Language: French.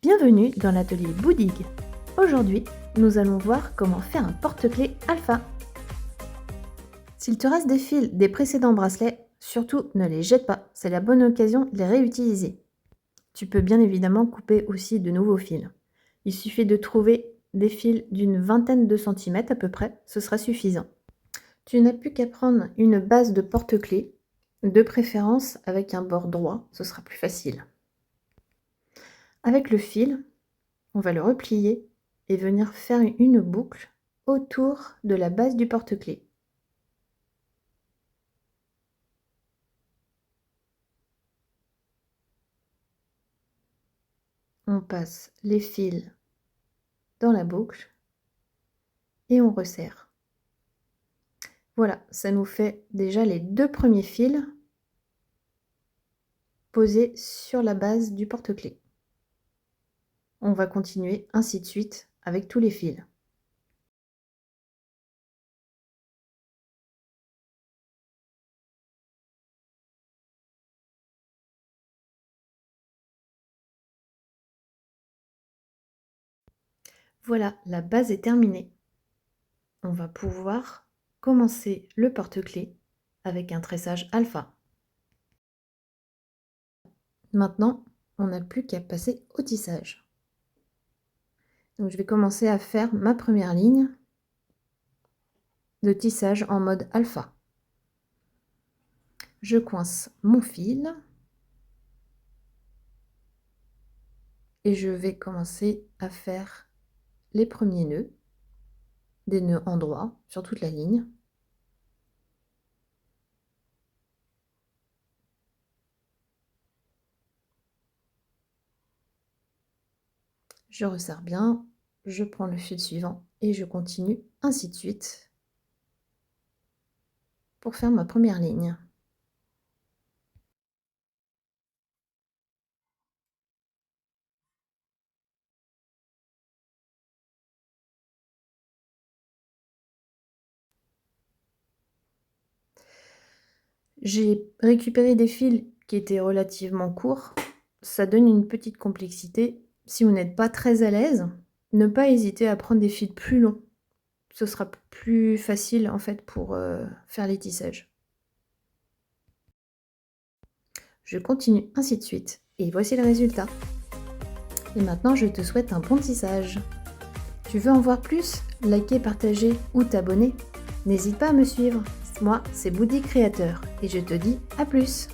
Bienvenue dans l'atelier Boudig. Aujourd'hui, nous allons voir comment faire un porte-clés alpha. S'il te reste des fils des précédents bracelets, surtout ne les jette pas, c'est la bonne occasion de les réutiliser. Tu peux bien évidemment couper aussi de nouveaux fils. Il suffit de trouver des fils d'une vingtaine de centimètres à peu près, ce sera suffisant. Tu n'as plus qu'à prendre une base de porte-clés, de préférence avec un bord droit, ce sera plus facile. Avec le fil, on va le replier et venir faire une boucle autour de la base du porte-clés. On passe les fils dans la boucle et on resserre. Voilà, ça nous fait déjà les deux premiers fils posés sur la base du porte-clés. On va continuer ainsi de suite avec tous les fils. Voilà, la base est terminée. On va pouvoir commencer le porte-clés avec un tressage alpha. Maintenant, on n'a plus qu'à passer au tissage. Donc je vais commencer à faire ma première ligne de tissage en mode alpha. Je coince mon fil et je vais commencer à faire les premiers nœuds, des nœuds endroits sur toute la ligne. Je resserre bien, je prends le fil suivant et je continue ainsi de suite pour faire ma première ligne. J'ai récupéré des fils qui étaient relativement courts. Ça donne une petite complexité. Si vous n'êtes pas très à l'aise, ne pas hésiter à prendre des fils plus longs. Ce sera plus facile en fait pour faire les tissages. Je continue ainsi de suite et voici le résultat. Et maintenant je te souhaite un bon tissage. Tu veux en voir plus? Liker, partager ou t'abonner? N'hésite pas à me suivre. Moi, c'est Boudig Créateur et je te dis à plus.